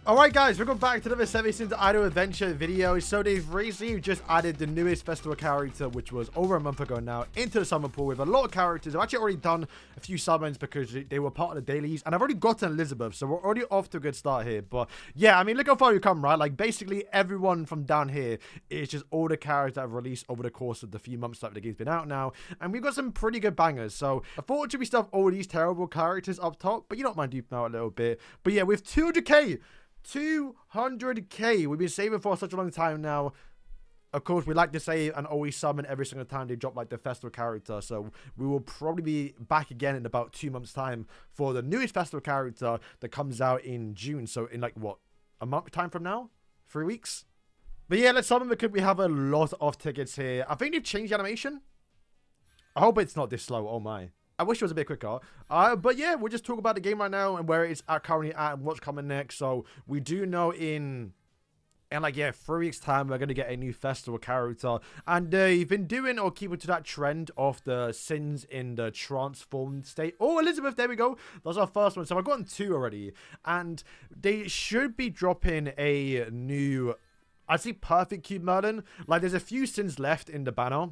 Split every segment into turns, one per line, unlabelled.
Alright guys, welcome back to another 7 Sims Idle Adventure video. So they've recently just added the newest festival character, which was over a month ago now, into the summer pool with a lot of characters. I've actually already done a few summons because they were part of the dailies, and I've already gotten Elizabeth, so we're already off to a good start here. But yeah, I mean, look how far we've come, right? Like basically everyone from down here is just all the characters that have released over the course of the few months that the game's been out now, and we've got some pretty good bangers. So unfortunately we still have all these terrible characters up top, but you don't mind duping out a little bit. But yeah, with 200k 200k we've been saving for such a long time now. Of course, we like to save and always summon every single time they drop like the festival character, so we will probably be back again in about 2 months time for the newest festival character that comes out in June. So in like what, a month time from now, 3 weeks. But yeah, let's summon because we have a lot of tickets here. I think they've changed the animation. I hope it's not this slow. Oh my, I wish it was a bit quicker. But yeah, we'll just talk about the game right now and where it's at currently at and what's coming next. So we do know in like, yeah, 3 weeks time, we're going to get a new festival character. And they've been doing or keeping to that trend of the sins in the transformed state. Oh, Elizabeth, there we go. That's our first one. So I've gotten 2 already. And they should be dropping a new, I'd say, perfect cube Merlin. Like, there's a few sins left in the banner.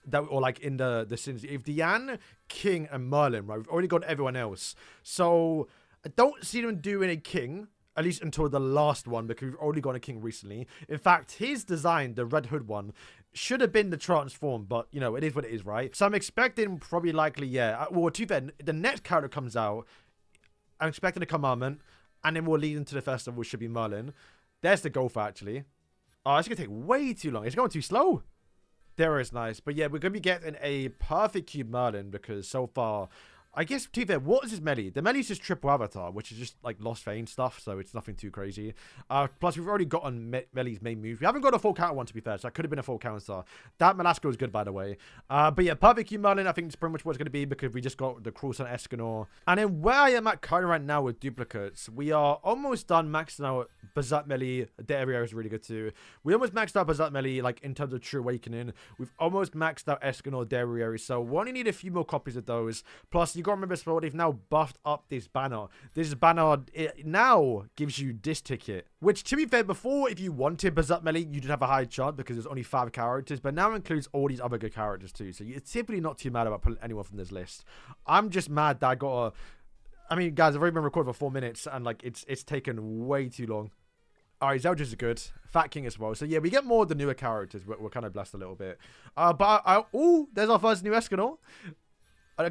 That, or like in the sins, if Diane, King, and Merlin, right? We've already got everyone else, so I don't see them doing a king, at least until the last one, because we've already got a king recently. In fact, his design, the Red Hood one, should have been the transform, but you know, it is what it is, right? So I'm expecting probably likely, yeah. Well, to be fair, the next character comes out, I'm expecting a commandment, and then we'll lead into the festival, which should be Merlin. There's the Gopher, actually. Oh, it's gonna take way too long. It's going too slow. There is nice. But yeah, we're going to be getting a perfect cube Merlin because so far, I guess, to be fair, what is his melee? The melee is just triple avatar, which is just like Lost Vein stuff, so it's nothing too crazy. Plus, we've already gotten melee's main move. We haven't got a full counter one, to be fair, so that could have been a full counter. That Malasco is good, by the way. But yeah, perfect cube Merlin, I think it's pretty much what it's going to be because we just got the Cruel Sun Escanor. And then where I am at currently right now with duplicates, we are almost done maxing out Berserk melee. The area is really good too. We almost maxed out Berserk melee, like in terms of True Awakening. We've almost maxed out Escanor Derriere, so we only need a few more copies of those. Plus, you got to remember as well, they've now buffed up this banner. This banner, it now gives you this ticket, which, to be fair, before, if you wanted Berserk melee, you did have a high chance because there's only 5 characters, but now includes all these other good characters too. So you're typically not too mad about pulling anyone from this list. I'm just mad that I got a... I mean, guys, I've already been recording for 4 minutes, and like it's taken way too long. Alright, Zeldris is good. Fat King as well. So yeah, we get more of the newer characters. We're kind of blessed a little bit. Oh, there's our first new Escanor.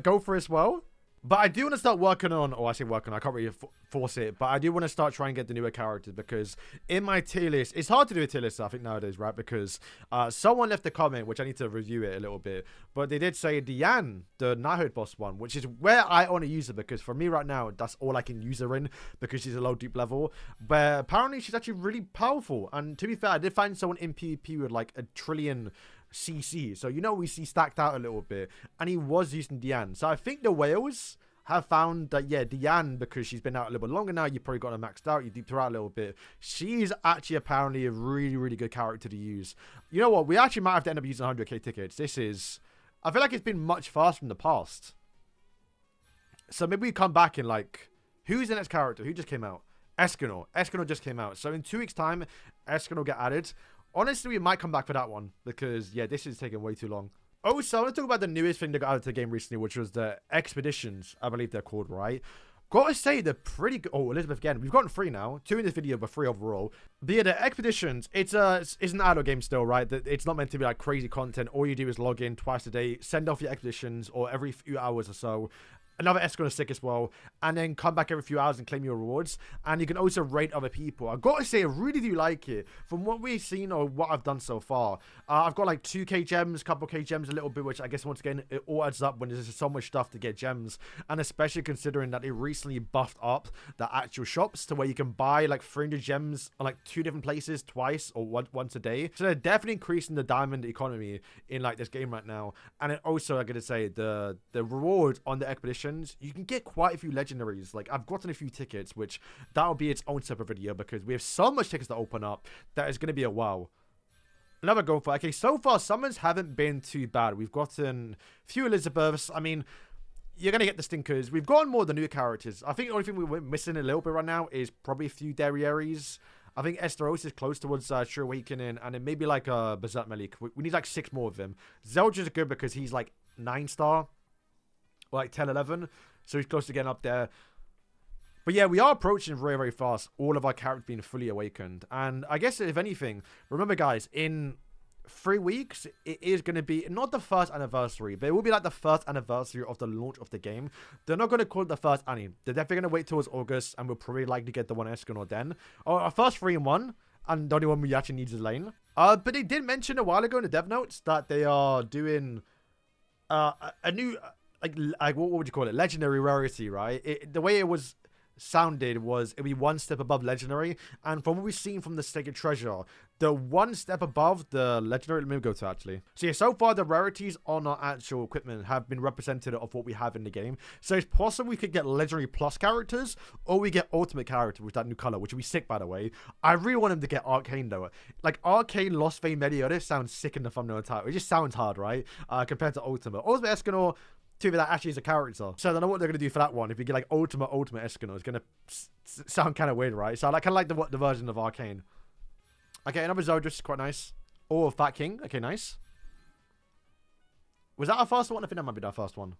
Go for it as well. But I do want to start working on, or I say working, I can't really force it, but I do want to start trying to get the newer characters because in my tier list, it's hard to do a tier list, I think, nowadays, right? Because someone left a comment, which I need to review it a little bit, but they did say Diane, the Knighthood boss one, which is where I want to use her because for me right now, that's all I can use her in because she's a low dupe level. But apparently she's actually really powerful. And to be fair, I did find someone in PvP with like 1 trillion CC. So, you know, we see stacked out a little bit. And he was using Diane. So I think the whales have found that, yeah, Diane, because she's been out a little bit longer now, you probably got her maxed out, you deeped her out a little bit. She's actually apparently a really, really good character to use. You know what? We actually might have to end up using 100k tickets. This is... I feel like it's been much faster in the past. So maybe we come back in like... Who's the next character? Who just came out? Escanor. Escanor just came out. So in 2 weeks' time, Escanor will get added. Honestly, we might come back for that one because, yeah, this is taking way too long. Oh, so I want to talk about the newest thing that got added to the game recently, which was the Expeditions, I believe they're called, right? Gotta say, they're pretty good. Oh, Elizabeth again. We've gotten 3 now. 2 in this video, but 3 overall. But yeah, the Expeditions, it's an idle game still, right? It's not meant to be like crazy content. All you do is log in twice a day, send off your Expeditions, or every few hours or so. Another Escanor stick as well, and then come back every few hours and claim your rewards. And you can also rate other people. I've got to say, I really do like it. From what we've seen or what I've done so far, I've got like 2k gems, couple k gems, a little bit, which I guess once again, it all adds up when there's so much stuff to get gems. And especially considering that they recently buffed up the actual shops to where you can buy like 300 gems on like 2 different places twice or once a day. So they're definitely increasing the diamond economy in like this game right now. And then also, I'm going to say, the reward on the Expedition, you can get quite a few legendaries. Like, I've gotten a few tickets, which that'll be its own separate video because we have so much tickets to open up that is going to be a wow. Another go for. Okay, so far summons haven't been too bad. We've gotten a few Elizabeths. I mean, you're going to get the stinkers. We've gotten more of the new characters. I think the only thing we're missing a little bit right now is probably a few Derrieres. I think Esteros is close towards True Awakening, and then maybe like Berserk Melee. We need like 6 more of them. Zeldris is good because he's like 9-star, or like 10, 11, so he's close to getting up there. But yeah, we are approaching very, very fast all of our characters being fully awakened. And I guess if anything, remember guys, in 3 weeks, it is going to be not the first anniversary, but it will be like the first anniversary of the launch of the game. They're not going to call it the first annie. They're definitely going to wait towards August, and we'll probably likely get the one Escanor then. Or our first 3-in-1, and the only one we actually need is Lane. But they did mention a while ago in the dev notes that they are doing a new, like what would you call it? Legendary rarity, right? The way it was sounded was it'd be 1 step above legendary, and from what we've seen from the Sacred Treasure, the 1 step above the legendary, let me go to actually. So yeah, so far the rarities on our actual equipment have been representative of what we have in the game. So it's possible we could get legendary plus characters, or we get ultimate character with that new color, which would be sick by the way. I really want him to get Arcane though. Like Arcane Lost Vein Meliodas sounds sick in the thumbnail title. It just sounds hard, right? Compared to Ultimate. Ultimate Escanor, to that actually is a character. So I don't know what they're going to do for that one. If you get like Ultimate Escanor, it's going to sound kind of weird, right? So I kind of like the version of Arcane. Okay, another Zeldris, quite nice. Or Fat King. Okay, nice. Was that our first one? I think that might be our first one.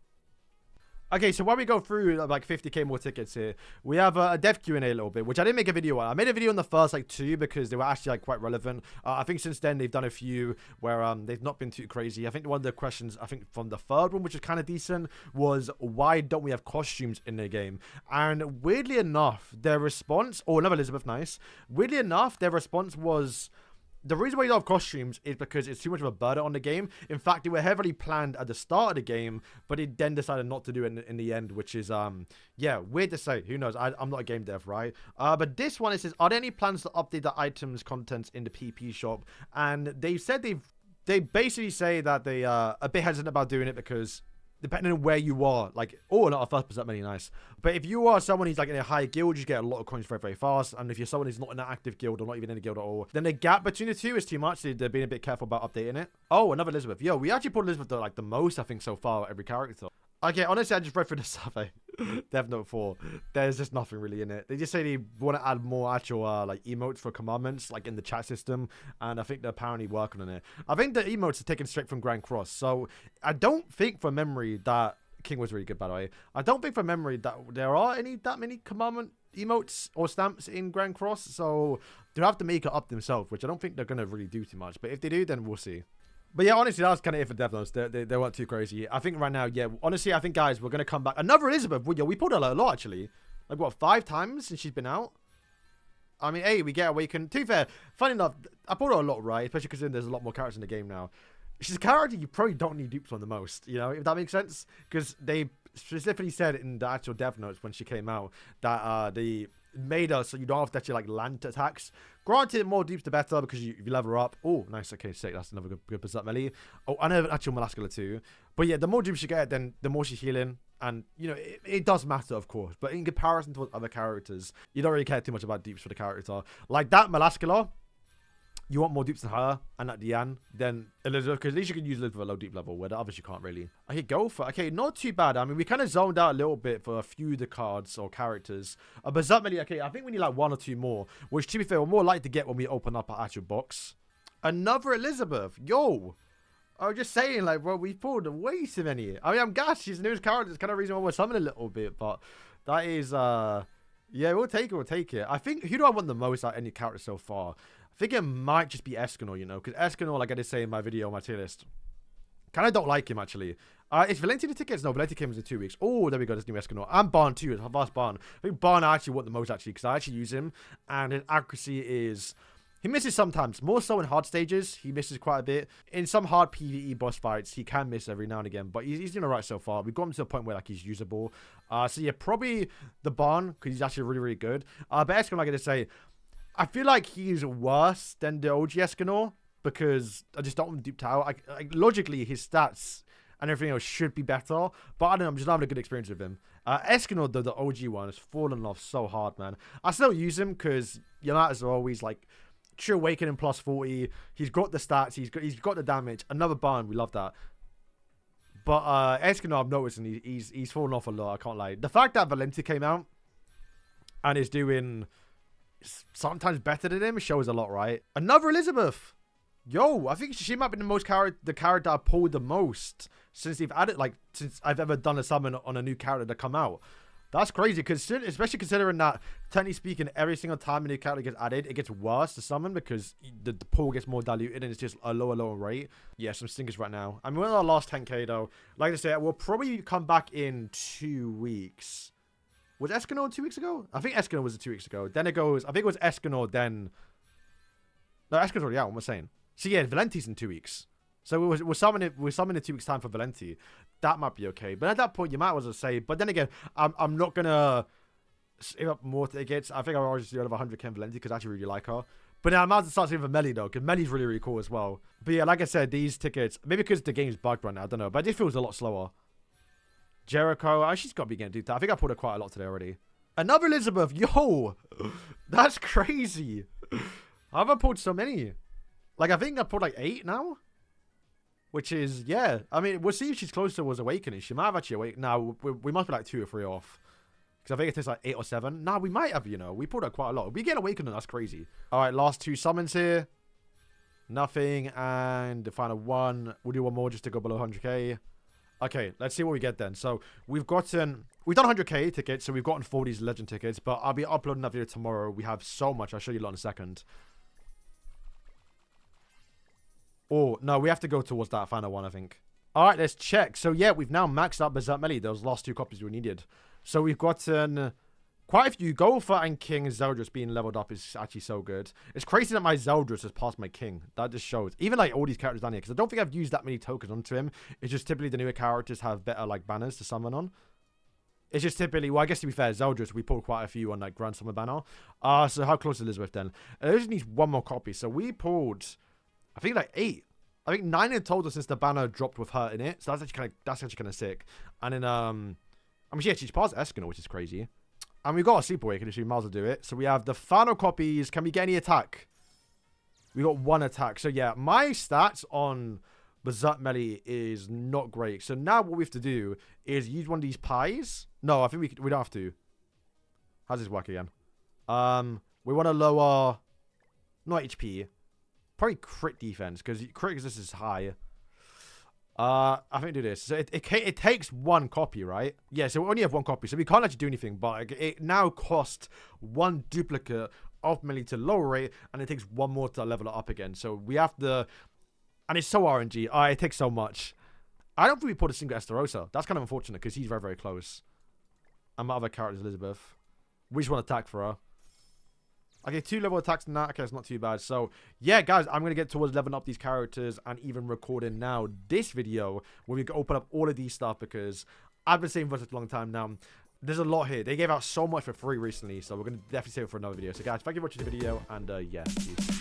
Okay, so while we go through like 50k more tickets here, we have a dev Q&A a little bit, which I didn't make a video on. I made a video on the first like 2 because they were actually like quite relevant. I think since then they've done a few where they've not been too crazy. I think one of the questions, I think from the 3rd one, which is kind of decent, was why don't we have costumes in the game? And weirdly enough, their response, oh, another Elizabeth, nice. Weirdly enough, their response was, the reason why you don't have costumes is because it's too much of a burden on the game. In fact, they were heavily planned at the start of the game, but it then decided not to do it in the end, which is, yeah, weird to say. Who knows? I'm not a game dev, right? But this one, it says, are there any plans to update the items contents in the PP shop? And they said they basically say that they are a bit hesitant about doing it because depending on where you are, like, oh, not a first percent many, nice. But if you are someone who's like in a high guild, you get a lot of coins very, very fast. And if you're someone who's not in an active guild or not even in a guild at all, then the gap between the two is too much. So they're being a bit careful about updating it. Oh, another Elizabeth. Yo, we actually put Elizabeth like the most, I think, so far, every character. Okay, honestly, I just read through the survey. Dev Note 4. There's just nothing really in it. They just say they want to add more actual like emotes for commandments, like in the chat system, and I think they're apparently working on it. I think the emotes are taken straight from Grand Cross, so I don't think from memory that King was really good, by the way. I don't think from memory that there are that many commandment emotes or stamps in Grand Cross, so they'll have to make it up themselves, which I don't think they're gonna really do too much. But if they do, then we'll see. But yeah, honestly, that was kind of it for Dev Notes. They weren't too crazy. I think right now, yeah, honestly, I think, guys, we're going to come back. Another Elizabeth. Yeah, we pulled her a lot, actually. Like, what, 5 times since she's been out? I mean, hey, we get awakened. To be fair, funny enough, I pulled her a lot, right? Especially because there's a lot more characters in the game now. She's a character you probably don't need dupes on the most, you know, if that makes sense. Because they specifically said in the actual Dev Notes when she came out that they made her so you don't have to actually like land attacks. Granted, more dupes the better because you level her up. Oh, nice. Okay, sick. That's another good Berserk Melee. Oh, I know actual Melascula too. But yeah, the more dupes you get, then the more she's healing. And, you know, it does matter, of course. But in comparison to other characters, you don't really care too much about dupes for the character. Like that Melascula, you want more dupes than her and at Diane than Elizabeth, because at least you can use Elizabeth at low deep level, where the others you can't really. Okay, go for it. Okay, not too bad. I mean, we kind of zoned out a little bit for a few of the cards or characters. Berserk Melee, okay, I think we need like 1 or 2 more, which to be fair, we're more likely to get when we open up our actual box. Another Elizabeth. Yo. I was just saying, like, bro, we pulled way too many. I mean, I'm gassed. She's the newest character. It's kind of reason why we're summoning a little bit, but that is, yeah, we'll take it. I think, who do I want the most out of any character so far? I think it might just be Escanor, you know, because Escanor, like I did say in my video on my tier list, kind of don't like him, actually. Is Valentina tickets? No, Valentina came in 2 weeks. Oh, there we go, this new Escanor. And Barn, too. It's Vast Barn. I think Barn I actually want the most, actually, because I actually use him, and his accuracy is... He misses sometimes, more so in hard stages. He misses quite a bit. In some hard PvE boss fights, he can miss every now and again, but he's doing alright so far. We've got him to the point where like he's usable. So yeah, probably the Barn, because he's actually really, really good. But Escanor, like I just say, I feel like he's worse than the OG Escanor because I just don't want him duped out. Logically, his stats and everything else should be better, but I don't know, I'm just not having a good experience with him. Escanor, though, the OG one, has fallen off so hard, man. I still use him because Yamatas are always like True Awakening plus 40. He's got the stats, he's got the damage. Another Barn, we love that. But Escanor, I've noticed, and he's fallen off a lot. I can't lie. The fact that Valenti came out and is doing sometimes better than him shows a lot, right? Another Elizabeth. Yo, I think she might be the character I pulled the most since they've added, like, since I've ever done a summon on a new character to come out. That's crazy, especially considering that, technically speaking, every single time a new character gets added, it gets worse to summon because the pool gets more diluted and it's just a lower rate. Yeah, some stinkers right now. I mean, we're on our last 10k though. Like I said, we'll probably come back in 2 weeks. Was Escanor 2 weeks ago? I think Escanor was 2 weeks ago. Then it goes, I think it was Escanor, then... No, Escanor's already out, what am I saying? So yeah, Valenti's in 2 weeks. So we're summoning in 2 weeks' time for Valenti. That might be okay. But at that point, you might as well say. But then again, I'm not gonna save up more tickets. I think I'll always do over 100k Valenti because I actually really like her. But now I might as well start saving for Melly though, because Melly's really cool as well. But yeah, like I said, these tickets, maybe because the game's bugged right now, I don't know. But it just feels a lot slower. Jericho, she's got to be getting do that. I think I pulled her quite a lot today already. Another Elizabeth, yo, that's crazy. I haven't pulled so many. Like I think I pulled like 8 now. Which is, yeah. I mean, we'll see if she's close to was Awakening. She might have actually awakened. Now, we must be like 2 or 3 off. Because I think it takes like 8 or 7. Nah, we might have, you know. We pulled out quite a lot. We get Awakening. That's crazy. All right, last 2 summons here. Nothing. And the final one. We'll do one more just to go below 100k. Okay, let's see what we get then. So, we've done 100k tickets. So, we've gotten 4 of these legend tickets. But I'll be uploading that video tomorrow. We have so much. I'll show you a lot in a second. Oh, no, we have to go towards that final one, I think. All right, let's check. So, yeah, we've now maxed out Berserk Melee. Those last 2 copies we needed. So, we've gotten quite a few. Gopher and King Zeldris being leveled up is actually so good. It's crazy that my Zeldris has passed my King. That just shows. Even, like, all these characters down here. Because I don't think I've used that many tokens onto him. It's just typically the newer characters have better, like, banners to summon on. It's just typically, well, I guess to be fair, Zeldris, we pulled quite a few on, like, Grand Summer banner. So, how close is Elizabeth then? Elizabeth needs 1 more copy. So, we pulled... I think like 8. I think 9 in total since the banner dropped with her in it. So that's actually kind of sick. And then I mean, yeah, she's passed Escanor, which is crazy. And we've got a Sleep Awakening, so we might as well do it. So we have the final copies. Can we get any attack? We got 1 attack. So yeah, my stats on Berserk Melee is not great. So now what we have to do is use one of these pies. No, I think we don't have to. How does this work again? We want to lower, not HP. Probably crit defense, because crit resistance is high. I think do this. So it takes 1 copy, right? Yeah, so we only have 1 copy, so we can't actually do anything, but it now costs 1 duplicate of Melee to lower it, and it takes 1 more to level it up again. So we have to... And it's so RNG. It takes so much. I don't think we put a single Esterosa. That's kind of unfortunate, because he's very close. And my other character is Elizabeth. We just want to attack for her. Okay, 2 level attacks and that. Okay, it's not too bad. So, yeah, guys, I'm going to get towards leveling up these characters and even recording now this video where we can open up all of these stuff because I've been saving for such a long time now. There's a lot here. They gave out so much for free recently, so we're going to definitely save it for another video. So, guys, thank you for watching the video, and, yeah, peace.